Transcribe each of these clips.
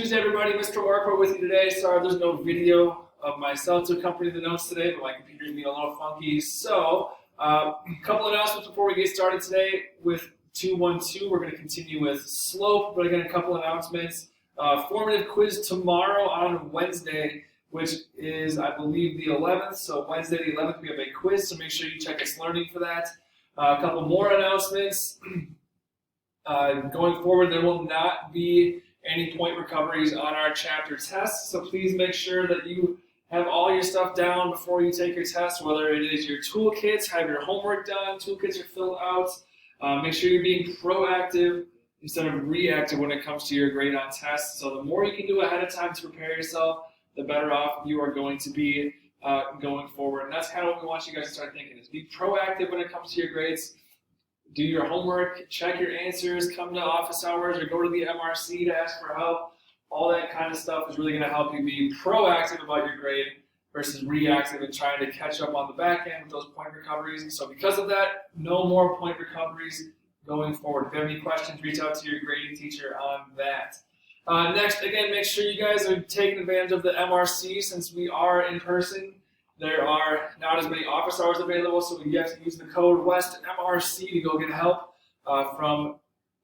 Tuesday, everybody. Mr. Marco with you today. Sorry there's no video of myself to accompany the notes today, but my computer's being a little funky. So, a couple announcements before we get started today with 212. We're going to continue with slope, but again, a couple announcements. Formative quiz tomorrow on Wednesday, which is, I believe, the 11th. So Wednesday the 11th, we have a quiz, so make sure you check us learning for that. A couple more announcements. Going forward, there will not be any point recoveries on our chapter tests, so please make sure that you have all your stuff down before you take your test, whether it is your toolkits, have your homework done, toolkits are filled out. Make sure you're being proactive instead of reactive when it comes to your grade on tests. So the more you can do ahead of time to prepare yourself, the better off you are going to be going forward. And that's kind of what we want you guys to start thinking, is be proactive when it comes to your grades. Do your homework, check your answers, come to office hours, or go to the MRC to ask for help. All that kind of stuff is really going to help you be proactive about your grade versus reactive and trying to catch up on the back end with those point recoveries. And so because of that, no more point recoveries going forward. If you have any questions, reach out to your grading teacher on that. Next, again, make sure you guys are taking advantage of the MRC since we are in person. There are not as many office hours available, so you have to use the code WESTMRC to go get help from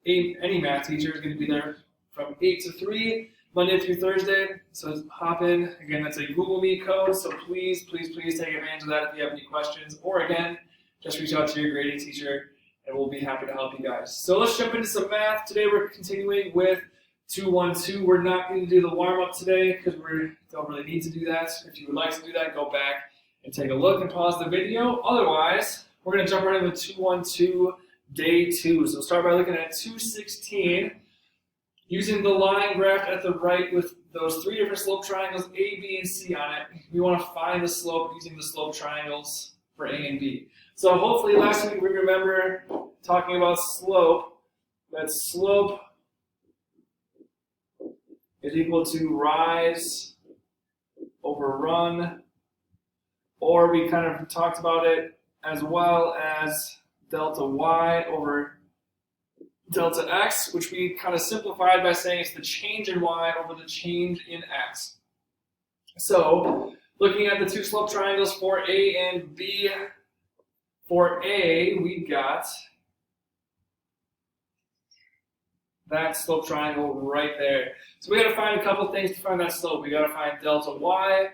any math teacher is going to be there from 8 to 3, Monday through Thursday. So hop in. Again, that's a Google Meet code, so please take advantage of that if you have any questions. Or again, just reach out to your grading teacher, and we'll be happy to help you guys. So let's jump into some math. Today we're continuing with 212. We're not going to do the warm-up today because we don't really need to do that. If you would like to do that, go back and take a look and pause the video. Otherwise, we're going to jump right into 212 day 2. So we'll start by looking at 216. Using the line graphed at the right with those three different slope triangles, A, B, and C on it, we want to find the slope using the slope triangles for A and B. So hopefully last week we remember talking about slope, that slope is equal to rise over run, or we kind of talked about it as well as delta y over delta x, which we kind of simplified by saying it's the change in y over the change in x. So looking at the two slope triangles for A and B, for A we got that slope triangle right there. So we got to find a couple things to find that slope. We got to find delta y,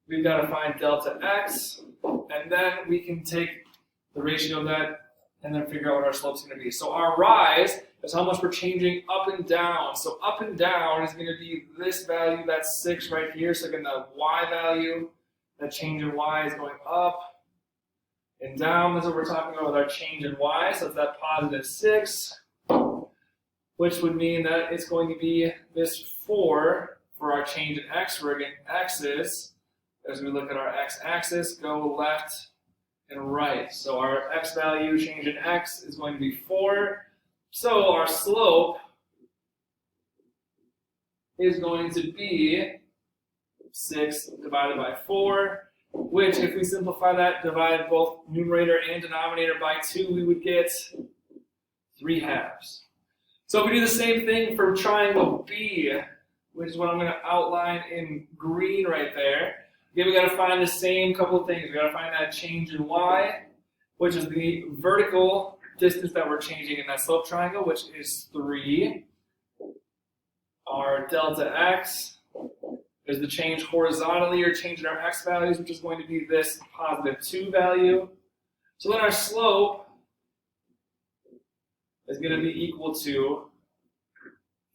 we've got to find delta x, and then we can take the ratio of that and then figure out what our slope's going to be. So our rise is how much we're changing up and down. So up and down is going to be this value, that's 6 right here. So again, the y value, that change in y is going up and down. That's what we're talking about with our change in y. So it's that positive 6. Which would mean that it's going to be this 4 for our change in x, where again, x's, as we look at our x-axis, go left and right. So our x value, change in x, is going to be 4. So our slope is going to be 6 divided by 4, which if we simplify that, divide both numerator and denominator by 2, we would get 3/2. So if we do the same thing for triangle B, which is what I'm going to outline in green right there, again, we got to find the same couple of things. We got to find that change in y, which is the vertical distance that we're changing in that slope triangle, which is 3. Our delta x is the change horizontally, or change in our x values, which is going to be this positive 2 value. So then our slope is going to be equal to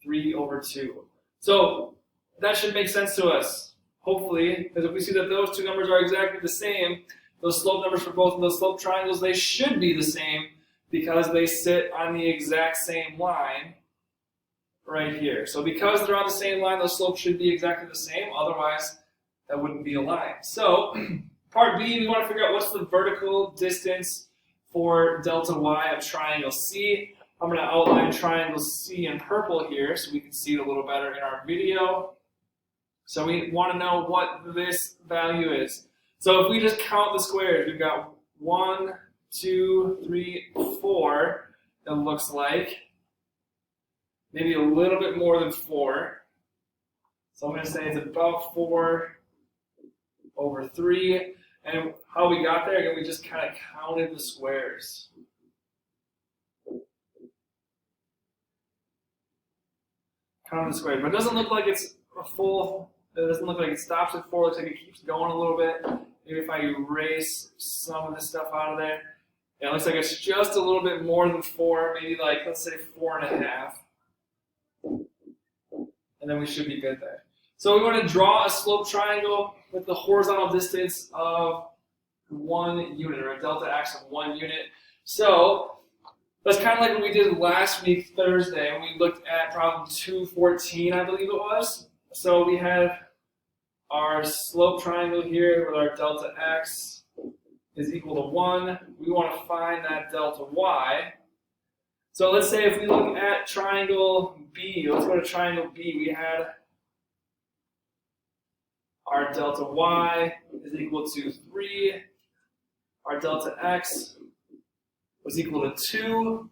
3 over 2. So that should make sense to us, hopefully, because if we see that those two numbers are exactly the same, those slope numbers for both of those slope triangles, they should be the same because they sit on the exact same line right here. So because they're on the same line, those slopes should be exactly the same. Otherwise, that wouldn't be a line. So part B, we want to figure out what's the vertical distance for delta y of triangle C. I'm going to outline triangle C in purple here so we can see it a little better in our video. So we want to know what this value is. So if we just count the squares, we've got 1, 2, 3, 4, it looks like. Maybe a little bit more than 4. So I'm going to say it's about 4 over 3. And how we got there, again, we just kind of counted the squares. Counted the squares. But it doesn't look like it's a full, it doesn't look like it stops at 4. It looks like it keeps going a little bit. Maybe if I erase some of this stuff out of there. Yeah, it looks like it's just a little bit more than 4. Maybe like, let's say 4.5. And then we should be good there. So we want to draw a slope triangle with the horizontal distance of 1 unit, or a delta x of 1 unit. So that's kind of like what we did last week, Thursday, when we looked at problem 214, I believe it was. So we have our slope triangle here with our delta x is equal to 1. We want to find that delta y. So let's say if we look at triangle B, let's go to triangle B. We had our delta y is equal to 3. Our delta x was equal to 2.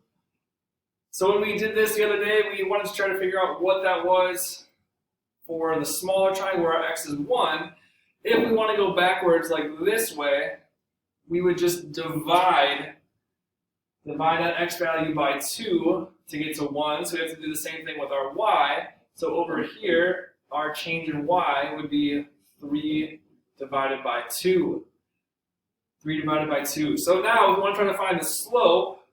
So when we did this the other day, we wanted to try to figure out what that was for the smaller triangle where our x is 1. If we want to go backwards like this way, we would just divide that x value by 2 to get to 1. So we have to do the same thing with our y. So over here, our change in y would be 3 divided by 2. 3 divided by 2. So now we want to try to find the slope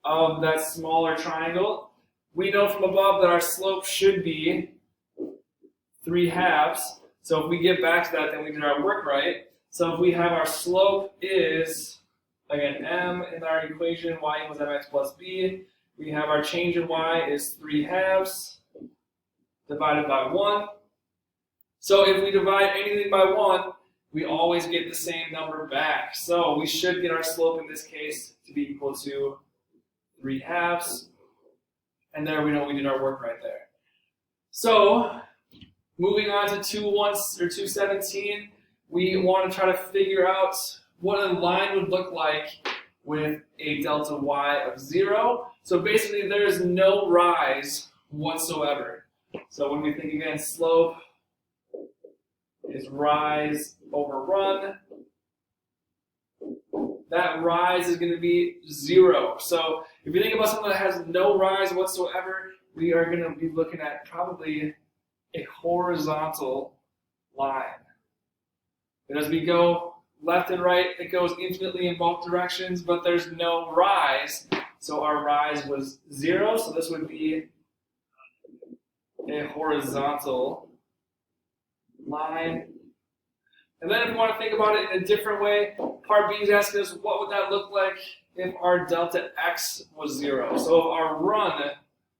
of that smaller triangle. We know from above that our slope should be 3/2. So if we get back to that, then we did our work right. So if we have our slope is, again, m in our equation, y equals mx plus b. We have our change in y is 3/2 divided by 1. So if we divide anything by 1, we always get the same number back. So we should get our slope in this case to be equal to 3/2. And there we know we did our work right there. So moving on to 217, we want to try to figure out what a line would look like with a delta y of 0. So basically there is no rise whatsoever. So when we think again, slope is rise over run. That rise is going to be 0. So if you think about something that has no rise whatsoever, we are going to be looking at probably a horizontal line. And as we go left and right, it goes infinitely in both directions, but there's no rise. So our rise was 0, so this would be a horizontal line. And then if we want to think about it in a different way, part B is asking us what would that look like if our delta x was 0. So if our run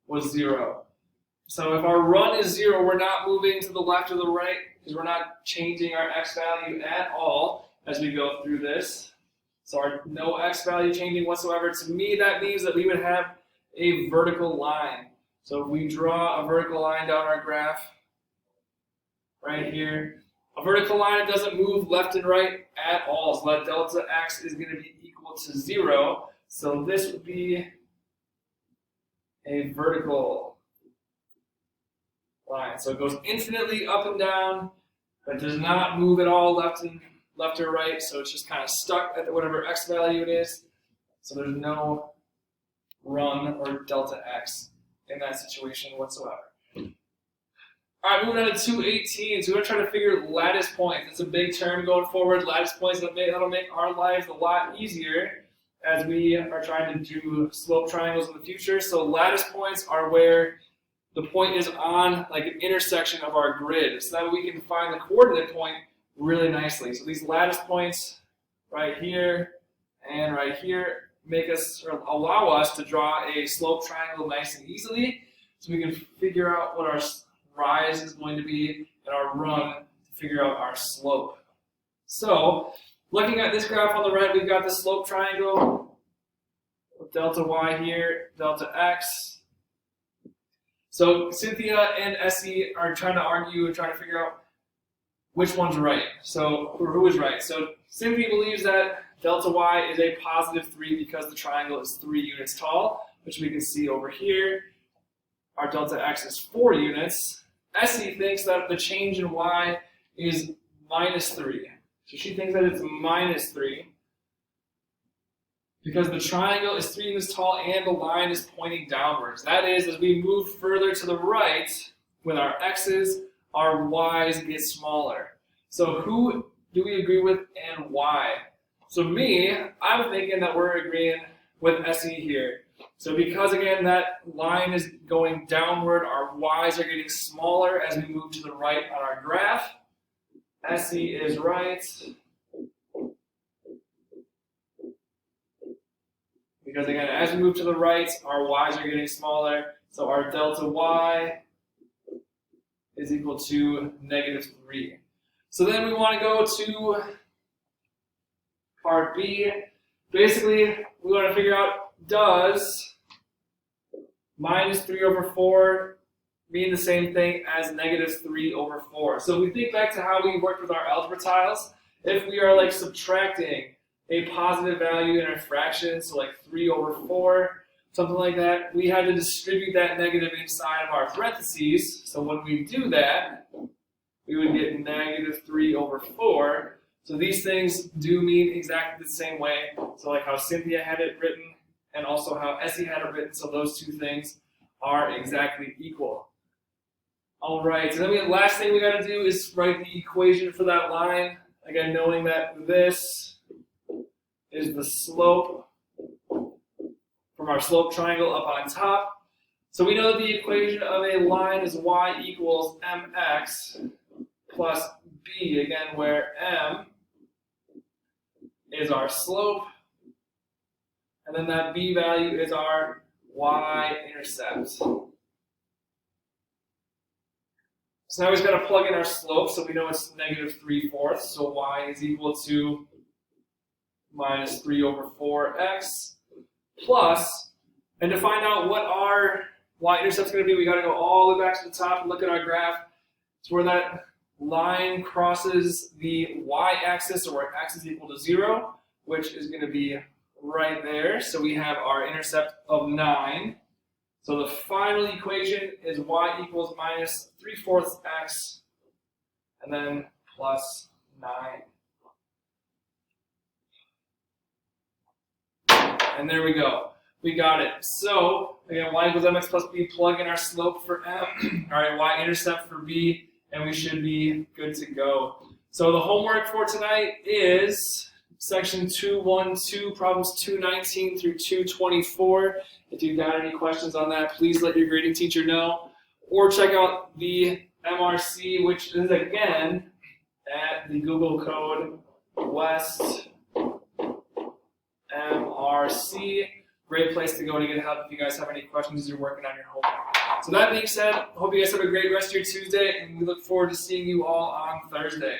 was 0. So if our run is 0, we're not moving to the left or the right because we're not changing our x value at all as we go through this. So our no x value changing whatsoever. To me, that means that we would have a vertical line. So if we draw a vertical line down our graph right here, a vertical line doesn't move left and right at all. So that delta x is going to be equal to 0. So this would be a vertical line. So it goes infinitely up and down, but does not move at all left or right. So it's just kind of stuck at whatever x value it is. So there's no run or delta x in that situation whatsoever. All right, moving on to 218. So we're going to try to figure lattice points. It's a big term going forward. Lattice points, that'll make our lives a lot easier as we are trying to do slope triangles in the future. So lattice points are where the point is on like an intersection of our grid. So that way we can find the coordinate point really nicely. So these lattice points right here and right here make us or allow us to draw a slope triangle nice and easily. So we can figure out what our rise is going to be and our run to figure out our slope. So looking at this graph on the right, we've got the slope triangle with delta y here, delta x. So Cynthia and Essie are trying to argue and trying to figure out which one's right. So who is right? So Cynthia believes that delta y is a positive 3 because the triangle is 3 units tall, which we can see over here. Our delta x is 4 units. Essie thinks that the change in y is -3. So she thinks that it's -3 because the triangle is 3 inches tall and the line is pointing downwards. That is, as we move further to the right with our x's, our y's get smaller. So who do we agree with and why? So me, I'm thinking that we're agreeing with Essie here. So because, again, that line is going downward, our y's are getting smaller as we move to the right on our graph. Essie is right. Because, again, as we move to the right, our y's are getting smaller. So our delta y is equal to -3. So then we want to go to part B. Basically, we want to figure out, does -3/4 mean the same thing as -3/4? So we think back to how we worked with our algebra tiles. If we are like subtracting a positive value in a fraction, so like 3/4, something like that, we had to distribute that negative inside of our parentheses. So when we do that, we would get -3/4. So these things do mean exactly the same way. So like how Cynthia had it written and also how Essie had it written. So those two things are exactly equal. All right, so then the last thing we got to do is write the equation for that line. Again, knowing that this is the slope from our slope triangle up on top. So we know that the equation of a line is y equals mx plus b, again, where m is our slope, and then that b value is our y-intercept. So now we've got to plug in our slope, so we know it's -3/4, so y is equal to -3/4x plus, and to find out what our y-intercept is going to be, we got to go all the way back to the top and look at our graph. It's where that line crosses the y-axis, or where x is equal to 0, which is going to be right there. So we have our intercept of 9. So the final equation is y equals -3/4 x, and then plus 9. And there we go. We got it. So, again, y equals mx plus b, plug in our slope for m, all right, y-intercept for b, and we should be good to go. So the homework for tonight is section 212, problems 219 through 224. If you've got any questions on that, please let your grading teacher know. Or check out the MRC, which is, again, at the Google code WEST MRC. Great place to go to get help if you guys have any questions as you're working on your homework. So that being said, hope you guys have a great rest of your Tuesday, and we look forward to seeing you all on Thursday.